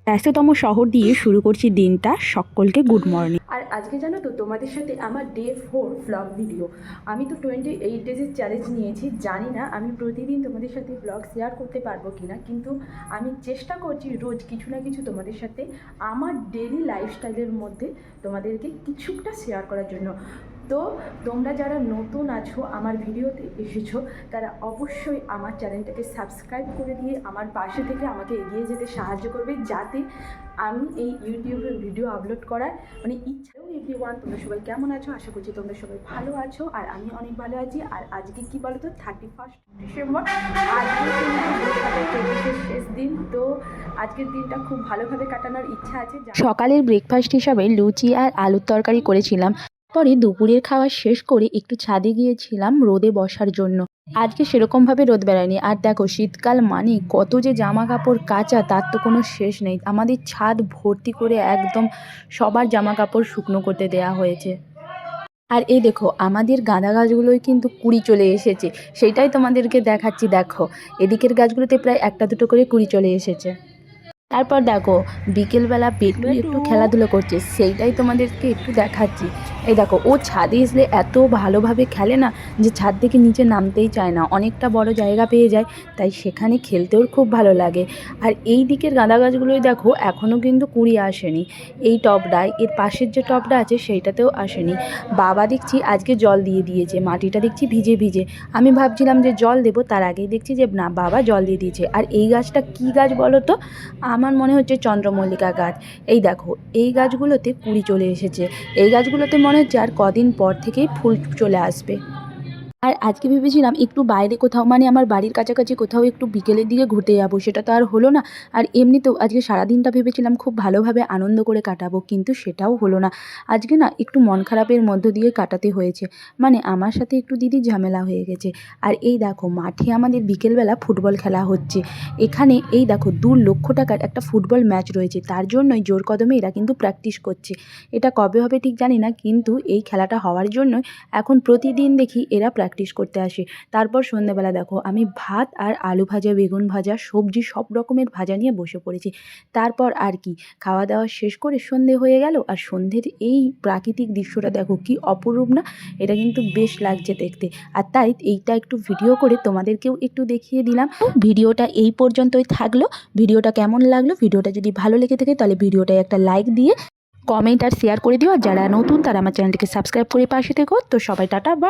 ব্যস্ততম শহর দিয়ে শুরু করছি দিনটা। সকলকে গুড মর্নিং। আর আজকে জানো তো তোমাদের সাথে আমার ডে 4 ব্লগ ভিডিও। আমি তো 28 ডেজের চ্যালেঞ্জ নিয়েছি। জানি না আমি প্রতিদিন তোমাদের সাথে ব্লগ শেয়ার করতে পারবো কি না, কিন্তু আমি চেষ্টা করছি রোজ কিছু না কিছু তোমাদের সাথে আমার ডেলি লাইফস্টাইলের মধ্যে তোমাদেরকে কিছুটা শেয়ার করার জন্য। তো তোমরা যারা নতুন আছো আমার ভিডিওতে এসেছো, তারা অবশ্যই আমার চ্যানেলটাকে সাবস্ক্রাইব করে দিয়ে আমার পাশে থেকে আমাকে এগিয়ে যেতে সাহায্য করবে, যাতে আমি এই ইউটিউবের ভিডিও আপলোড করার ইচ্ছাও। এভরিওয়ান, তোমরা সবাই কেমন আছো? আশা করছি তোমরা সবাই ভালো আছো, আর আমি অনেক ভালো আছি। আর আজকে কি বলো তো, 31 ডিসেম্বর, আজকে কিন্তু শেষ দিন। তো আজকের দিনটা খুব ভালোভাবে কাটানোর ইচ্ছা আছে। সকালের ব্রেকফাস্ট হিসাবে লুচি আর আলুর তরকারি করেছিলাম। পরে দুপুরের খাওয়া শেষ করে একটু ছাদে গিয়েছিলাম রোদে বসার জন্য। আজকে সেরকমভাবে রোদ বেড়ায়নি। আর দেখো, শীতকাল মানে কত যে জামা কাপড় কাচা তার তো কোনো শেষ নেই। আমাদের ছাদ ভর্তি করে একদম সবার জামা কাপড় শুকনো করতে দেয়া হয়েছে। আর এই দেখো, আমাদের গাঁদা গাছগুলোই কিন্তু কুড়ি চলে এসেছে। সেটাই তোমাদেরকে দেখাচ্ছি। দেখো, এদিকের গাছগুলোতে প্রায় একটা দুটো করে কুড়ি চলে এসেছে। তারপর দেখো, বিকেলবেলা পেটু একটু খেলাধুলো করছে, সেইটাই তোমাদেরকে একটু দেখাচ্ছি। এই দেখো, ও ছাদে এসলে এত ভালোভাবে খেলে না, যে ছাদ থেকে নিচে নামতেই চায় না। অনেকটা বড় জায়গা পেয়ে যায়, তাই সেখানে খেলতেও খুব ভালো লাগে। আর এই দিকের গাঁদা গাছগুলোই দেখো, এখনও কিন্তু কুঁড়ি আসেনি। এই টবটায়, এর পাশের যে টবটা আছে সেইটাতেও আসেনি। বাবা দেখছি আজকে জল দিয়ে দিয়েছে, মাটিটা দেখছি ভিজে ভিজে। আমি ভাবছিলাম যে জল দেবো, তার আগেই দেখছি যে না, বাবা জল দিয়ে দিয়েছে। আর এই গাছটা কী গাছ বলো তো? আমার মনে হচ্ছে চন্দ্রমল্লিকা গাছ। এই দেখো, এই গাছগুলোতে কুঁড়ি চলে এসেছে। এই গাছগুলোতে মনে হচ্ছে আর কদিন পর থেকেই ফুল চলে আসবে। আর আজকে ভেবেছিলাম একটু বাইরে কোথাও, মানে আমার বাড়ির কাছাকাছি কোথাও একটু বিকেলের দিকে ঘুরতে যাবো, সেটা তো আর হলো না। আর এমনিতেও আজকে সারাদিনটা ভেবেছিলাম খুব ভালোভাবে আনন্দ করে কাটাবো, কিন্তু সেটাও হলো না। আজকে না একটু মন খারাপের মধ্য দিয়ে কাটাতে হয়েছে। মানে আমার সাথে একটু দিদির ঝামেলা হয়ে গেছে। আর এই দেখো, মাঠে আমাদের বিকেলবেলা ফুটবল খেলা হচ্ছে। এখানে এই দেখো, 2 লক্ষ টাকার একটা ফুটবল ম্যাচ রয়েছে। তার জন্যই জোর কদমে এরা কিন্তু প্র্যাকটিস করছে। এটা কবে হবে ঠিক জানি না, কিন্তু এই খেলাটা হওয়ার জন্যই এখন প্রতিদিন দেখি এরা প্র্যাকটিস করতে আসে। তারপর সন্ধ্যেবেলা দেখো, আমি ভাত আর আলু ভাজা, বেগুন ভাজা, সবজি সব রকমের ভাজা নিয়ে বসে পড়েছি। তারপর আর কি, খাওয়া দাওয়া শেষ করে সন্ধে হয়ে গেল। আর সন্ধ্যের এই প্রাকৃতিক দৃশ্যটা দেখো কি অপরূপ না? এটা কিন্তু বেশ লাগছে দেখতে। আর তাই এইটা একটু ভিডিও করে তোমাদেরকেও একটু দেখিয়ে দিলাম। ভিডিওটা এই পর্যন্তই থাকলো। ভিডিওটা কেমন লাগলো? ভিডিওটা যদি ভালো লেগে থাকে তাহলে ভিডিওটায় একটা লাইক দিয়ে কমেন্ট আর শেয়ার করে দিও। আর যারা নতুন তারা আমার চ্যানেলটিকে সাবস্ক্রাইব করে পাশে থেকো। তো সবাই টাটা, বাই।